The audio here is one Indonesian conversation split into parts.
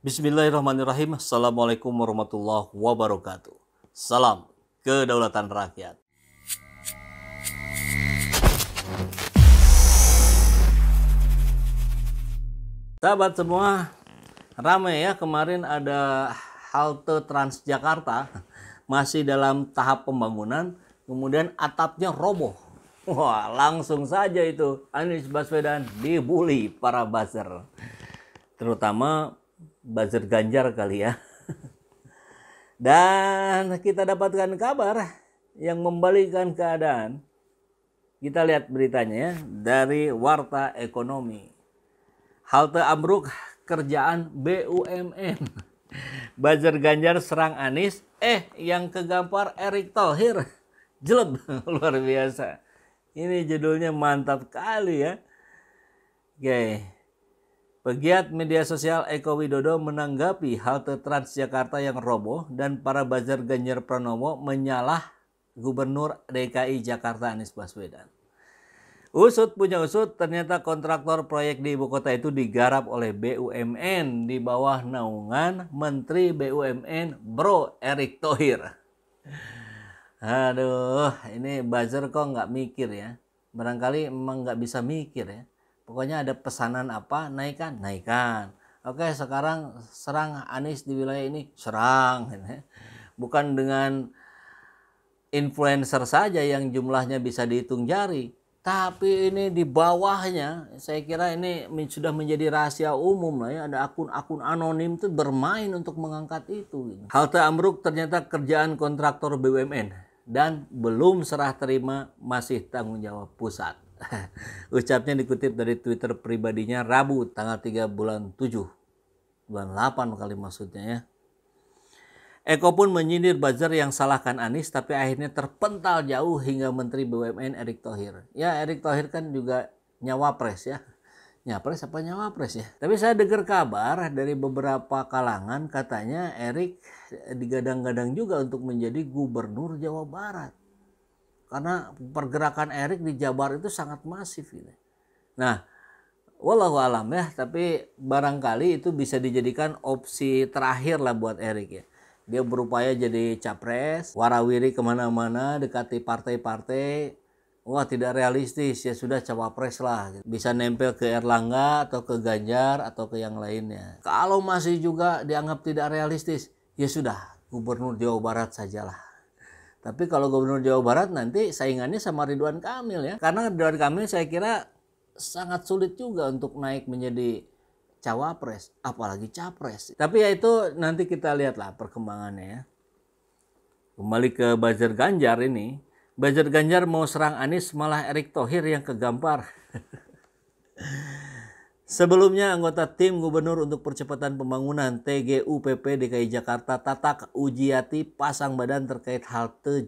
Bismillahirrahmanirrahim. Assalamualaikum warahmatullahi wabarakatuh. Salam kedaulatan rakyat. Sahabat semua, ramai ya kemarin ada halte Transjakarta masih dalam tahap pembangunan, kemudian atapnya roboh. Wah, langsung saja itu Anies Baswedan dibully para buzzer. Terutama buzzer Ganjar kali ya. Dan kita dapatkan kabar yang membalikkan keadaan. Kita lihat beritanya ya dari Warta Ekonomi. Halte ambruk kerjaan BUMN. Buzzer Ganjar serang Anies, yang kegampar Erick Thohir. Jeleb, luar biasa. Ini judulnya mantap kali ya. Oke. Pegiat media sosial Eko Widodo menanggapi halte Transjakarta yang roboh dan para buzzer Ganjar Pranowo menyalah Gubernur DKI Jakarta Anies Baswedan. Usut punya usut, ternyata kontraktor proyek di ibu kota itu digarap oleh BUMN di bawah naungan Menteri BUMN Bro Erick Thohir. Aduh, ini buzzer kok nggak mikir ya. Barangkali emang nggak bisa mikir ya. Pokoknya ada pesanan apa, naikkan. Oke, sekarang serang Anies di wilayah ini, serang. Bukan dengan influencer saja yang jumlahnya bisa dihitung jari. Tapi ini di bawahnya, saya kira ini sudah menjadi rahasia umum lah ya. Ada akun-akun anonim tuh bermain untuk mengangkat itu. Halte ambruk ternyata kerjaan kontraktor BUMN dan belum serah terima, masih tanggung jawab pusat. Ucapnya dikutip dari Twitter pribadinya Rabu tanggal 3 bulan 7. Bulan 8 kali maksudnya ya. Eko pun menyindir buzzer yang salahkan Anies, tapi akhirnya terpental jauh hingga Menteri BUMN Erick Thohir. Ya, Erick Thohir kan juga nyawapres ya. Nyapres apa nyawapres ya? Tapi saya dengar kabar dari beberapa kalangan katanya Erick digadang-gadang juga untuk menjadi gubernur Jawa Barat. Karena pergerakan Erick di Jabar itu sangat masif gitu. Nah, wallahu alam ya, tapi barangkali itu bisa dijadikan opsi terakhir lah buat Erick ya. Dia berupaya jadi capres, warawiri kemana-mana, dekati partai-partai. Wah, tidak realistis, ya sudah cawapres lah. Bisa nempel ke Erlangga atau ke Ganjar atau ke yang lainnya. Kalau masih juga dianggap tidak realistis, ya sudah gubernur Jawa Barat sajalah. Tapi kalau gubernur Jawa Barat nanti saingannya sama Ridwan Kamil ya. Karena Ridwan Kamil saya kira sangat sulit juga untuk naik menjadi cawapres, apalagi capres. Tapi ya itu nanti kita lihatlah perkembangannya ya. Kembali ke buzzer Ganjar ini. Buzzer Ganjar mau serang Anies, malah Erick Thohir yang kegampar. Sebelumnya anggota tim gubernur untuk percepatan pembangunan TGUPP DKI Jakarta Tatak Ujiati pasang badan terkait halte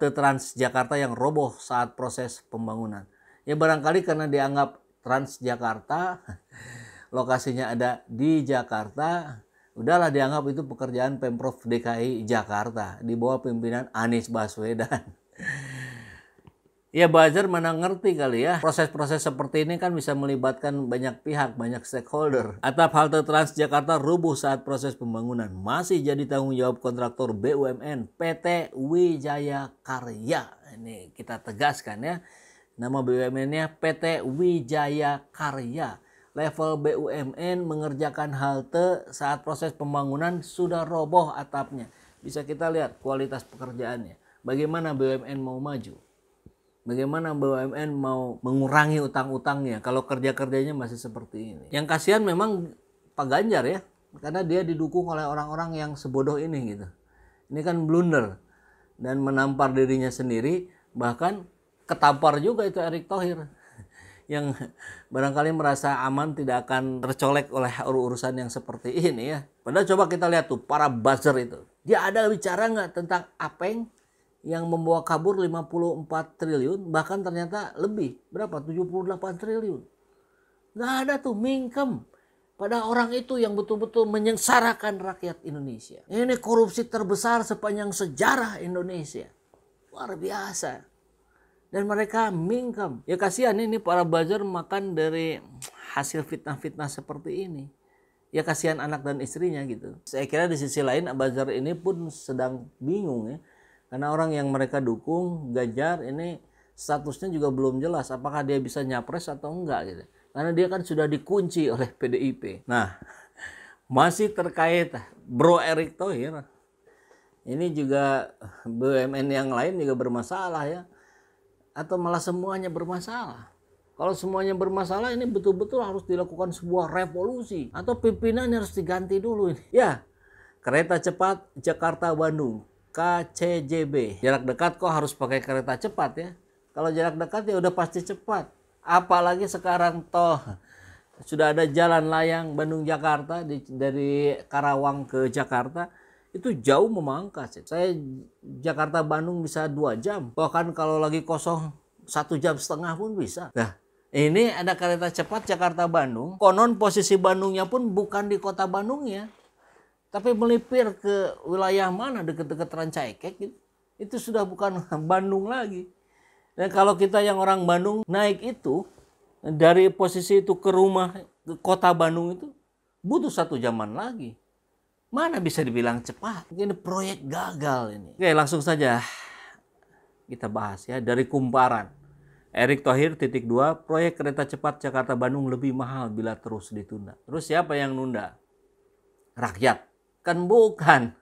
Transjakarta yang roboh saat proses pembangunan. Ya barangkali karena dianggap Transjakarta lokasinya ada di Jakarta, udahlah dianggap itu pekerjaan Pemprov DKI Jakarta di bawah pimpinan Anies Baswedan. Ya buzzer mana ngerti kali ya, proses-proses seperti ini kan bisa melibatkan banyak pihak, banyak stakeholder. Atap halte Transjakarta rubuh saat proses pembangunan, masih jadi tanggung jawab kontraktor BUMN PT Wijaya Karya. Ini kita tegaskan ya, nama BUMN-nya PT Wijaya Karya. Level BUMN mengerjakan halte saat proses pembangunan sudah roboh atapnya. Bisa kita lihat kualitas pekerjaannya. Bagaimana BUMN mau maju? Bagaimana BUMN mau mengurangi utang-utangnya kalau kerja-kerjanya masih seperti ini. Yang kasihan memang Pak Ganjar ya, karena dia didukung oleh orang-orang yang sebodoh ini gitu. Ini kan blunder dan menampar dirinya sendiri, bahkan ketampar juga itu Erick Thohir yang barangkali merasa aman tidak akan tercolek oleh urusan yang seperti ini ya. Padahal coba kita lihat tuh para buzzer itu. Dia ada bicara nggak tentang Apeng yang membawa kabur 54 triliun, bahkan ternyata lebih, berapa? 78 triliun. Nggak ada tuh, mingkem pada orang itu yang betul-betul menyengsarakan rakyat Indonesia. Ini korupsi terbesar sepanjang sejarah Indonesia. Luar biasa. Dan mereka mingkem. Ya kasihan ini para buzzer makan dari hasil fitnah-fitnah seperti ini. Ya kasihan anak dan istrinya gitu. Saya kira di sisi lain Abu Azhar ini pun sedang bingung ya. Karena orang yang mereka dukung, Ganjar ini statusnya juga belum jelas. Apakah dia bisa nyapres atau enggak gitu. Karena dia kan sudah dikunci oleh PDIP. Nah, masih terkait Bro Erick Thohir. Ini juga BUMN yang lain juga bermasalah ya. Atau malah semuanya bermasalah. Kalau semuanya bermasalah ini betul-betul harus dilakukan sebuah revolusi. Atau pimpinannya harus diganti dulu ini. Ya, kereta cepat Jakarta-Bandung, KCJB. Jarak dekat kok harus pakai kereta cepat ya. Kalau jarak dekat ya udah pasti cepat. Apalagi sekarang toh sudah ada jalan layang Bandung-Jakarta dari Karawang ke Jakarta. Itu jauh memangkas. Saya Jakarta-Bandung bisa 2 jam. Bahkan kalau lagi kosong 1,5 jam pun bisa. Nah, ini ada kereta cepat Jakarta-Bandung. Konon posisi Bandungnya pun bukan di kota Bandungnya. Tapi melipir ke wilayah mana dekat-dekat Rancaikek gitu. Itu sudah bukan Bandung lagi. Dan kalau kita yang orang Bandung naik itu, dari posisi itu ke rumah ke kota Bandung itu butuh 1 jaman lagi. Mana bisa dibilang cepat? Ini proyek gagal ini. Oke, langsung saja kita bahas ya dari kumparan. Erick Thohir titik 2, proyek kereta cepat Jakarta-Bandung lebih mahal bila terus ditunda. Terus siapa yang nunda? Rakyat. Kan bukan.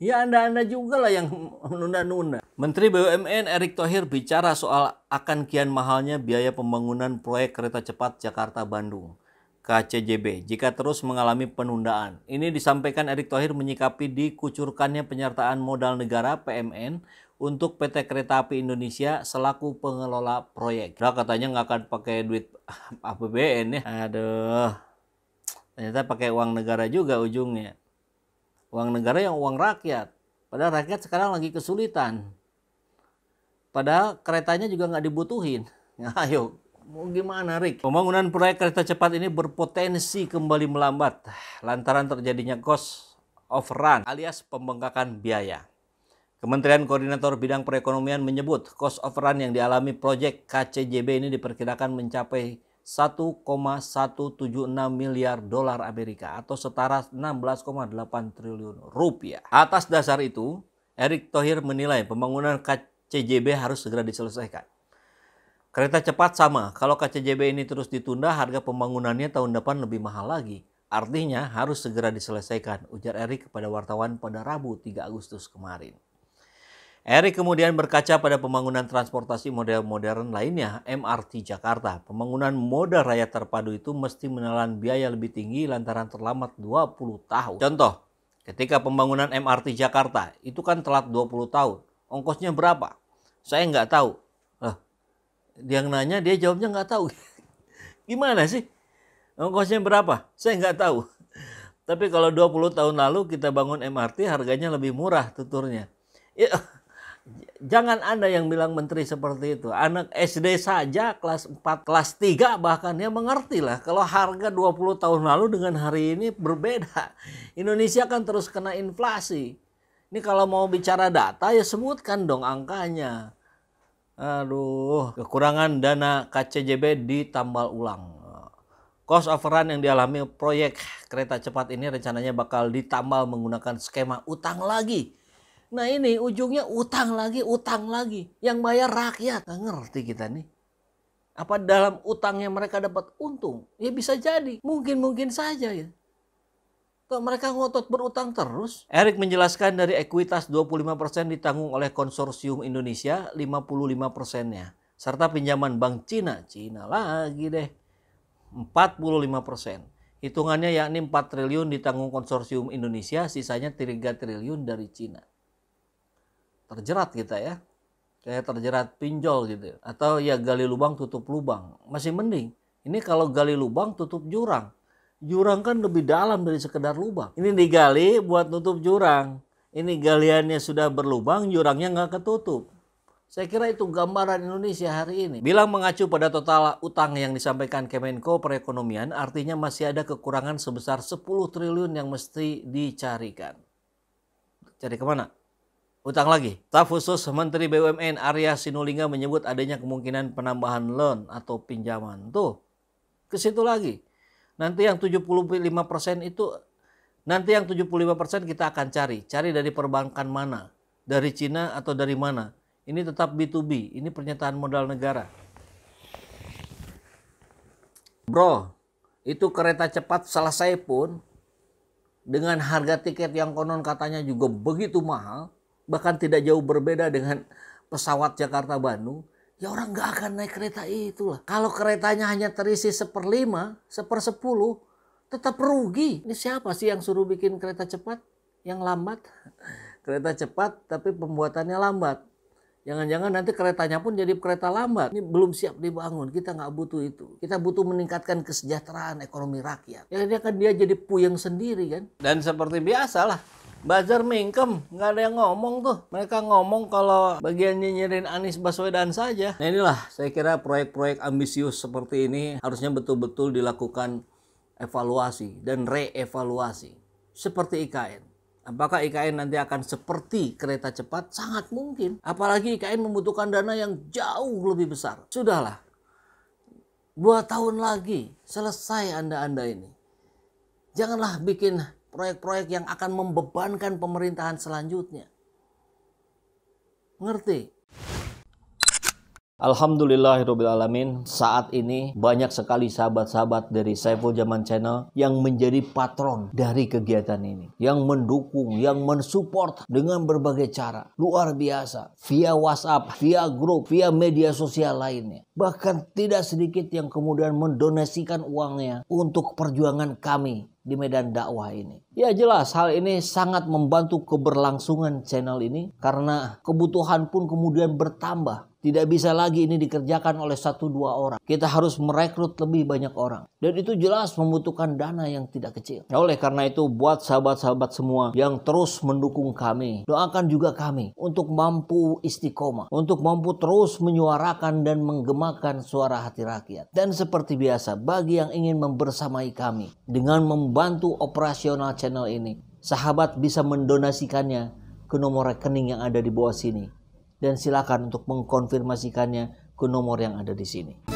Ya Anda juga lah yang nunda-nunda. Menteri BUMN Erick Thohir bicara soal akan kian mahalnya biaya pembangunan proyek kereta cepat Jakarta-Bandung, KCJB, jika terus mengalami penundaan. Ini disampaikan Erick Thohir menyikapi dikucurkannya penyertaan modal negara PMN untuk PT Kereta Api Indonesia selaku pengelola proyek. Nah, katanya nggak akan pakai duit APBN ya. Aduh, ternyata pakai uang negara juga ujungnya. Uang negara yang uang rakyat. Padahal rakyat sekarang lagi kesulitan. Padahal keretanya juga nggak dibutuhin. Nah, ayo, mau gimana Rick? Pembangunan proyek kereta cepat ini berpotensi kembali melambat lantaran terjadinya cost overrun alias pembengkakan biaya. Kementerian Koordinator Bidang Perekonomian menyebut cost overrun yang dialami proyek KCJB ini diperkirakan mencapai 1,176 miliar dolar Amerika atau setara 16,8 triliun rupiah. Atas dasar itu, Erick Thohir menilai pembangunan KCJB harus segera diselesaikan. Kereta cepat sama, kalau KCJB ini terus ditunda, harga pembangunannya tahun depan lebih mahal lagi. Artinya harus segera diselesaikan, ujar Erick kepada wartawan pada Rabu 3 Agustus kemarin. Erick kemudian berkaca pada pembangunan transportasi model modern lainnya, MRT Jakarta. Pembangunan moda raya terpadu itu mesti menelan biaya lebih tinggi lantaran terlambat 20 tahun. Contoh, ketika pembangunan MRT Jakarta itu kan telat 20 tahun. Ongkosnya berapa? Saya nggak tahu. Dia yang nanya, dia jawabnya nggak tahu. Gimana sih? Ongkosnya berapa? Saya nggak tahu. Tapi kalau 20 tahun lalu kita bangun MRT harganya lebih murah tuturnya. Ya, jangan Anda yang bilang menteri seperti itu. Anak SD saja kelas 4, kelas 3 bahkan dia mengerti lah. Kalau harga 20 tahun lalu dengan hari ini berbeda. Indonesia kan terus kena inflasi. Ini kalau mau bicara data ya sebutkan dong angkanya. Aduh, kekurangan dana KCJB ditambal ulang. Cost overrun yang dialami proyek kereta cepat ini rencananya bakal ditambal menggunakan skema utang lagi. Nah ini ujungnya utang lagi. Yang bayar rakyat. Nggak ngerti kita nih. Apa dalam utangnya mereka dapat untung? Ya bisa jadi. Mungkin saja ya. Kok mereka ngotot berutang terus? Erick menjelaskan dari ekuitas 25% ditanggung oleh konsorsium Indonesia, 55%-nya. Serta pinjaman Bank Cina lagi deh. 45%. Hitungannya yakni 4 triliun ditanggung konsorsium Indonesia, sisanya 3 triliun dari Cina. Terjerat kita ya. Kayak terjerat pinjol gitu. Atau ya gali lubang tutup lubang. Masih mending. Ini kalau gali lubang tutup jurang. Jurang kan lebih dalam dari sekedar lubang. Ini digali buat tutup jurang. Ini galiannya sudah berlubang, jurangnya nggak ketutup. Saya kira itu gambaran Indonesia hari ini. Bilang mengacu pada total utang yang disampaikan Kemenko Perekonomian, artinya masih ada kekurangan sebesar 10 triliun yang mesti dicarikan. Cari kemana? Utang lagi. Staf khusus Menteri BUMN Arya Sinulinga menyebut adanya kemungkinan penambahan loan atau pinjaman. Tuh, ke situ lagi. Nanti yang 75% itu, nanti yang 75% kita akan cari dari perbankan mana, dari Cina atau dari mana. Ini tetap B2B, ini pernyataan modal negara. Bro, itu kereta cepat selesai pun dengan harga tiket yang konon katanya juga begitu mahal, bahkan tidak jauh berbeda dengan pesawat Jakarta-Bandung, ya orang nggak akan naik kereta itu lah. Kalau keretanya hanya terisi 1/5, 1/10, tetap rugi. Ini siapa sih yang suruh bikin kereta cepat yang lambat? Kereta cepat tapi pembuatannya lambat. Jangan-jangan nanti keretanya pun jadi kereta lambat. Ini belum siap dibangun. Kita nggak butuh itu. Kita butuh meningkatkan kesejahteraan ekonomi rakyat. Ya dia kan dia jadi puyeng sendiri kan. Dan seperti biasa lah, buzzer mingkem, nggak ada yang ngomong tuh. Mereka ngomong kalau bagian nyinyirin Anies Baswedan saja. Nah inilah saya kira proyek-proyek ambisius seperti ini harusnya betul-betul dilakukan evaluasi dan reevaluasi. Seperti IKN. Apakah IKN nanti akan seperti kereta cepat? Sangat mungkin. Apalagi IKN membutuhkan dana yang jauh lebih besar. Sudahlah. 2 tahun lagi selesai Anda-Anda ini. Janganlah bikin proyek-proyek yang akan membebankan pemerintahan selanjutnya. Ngerti? Alhamdulillahirrabbilalamin, saat ini banyak sekali sahabat-sahabat dari Saiful Zaman Channel yang menjadi patron dari kegiatan ini, yang mendukung, yang mensupport dengan berbagai cara. Luar biasa, via WhatsApp, via grup, via media sosial lainnya. Bahkan tidak sedikit yang kemudian mendonasikan uangnya untuk perjuangan kami di medan dakwah ini. Ya jelas hal ini sangat membantu keberlangsungan channel ini karena kebutuhan pun kemudian bertambah. Tidak bisa lagi ini dikerjakan oleh 1-2 orang. Kita harus merekrut lebih banyak orang. Dan itu jelas membutuhkan dana yang tidak kecil. Nah, oleh karena itu buat sahabat-sahabat semua yang terus mendukung kami, doakan juga kami untuk mampu istiqomah, untuk mampu terus menyuarakan dan menggemakan suara hati rakyat. Dan seperti biasa, bagi yang ingin membersamai kami dengan membantu operasional channel ini, sahabat bisa mendonasikannya ke nomor rekening yang ada di bawah sini. Dan silakan untuk mengkonfirmasikannya ke nomor yang ada di sini.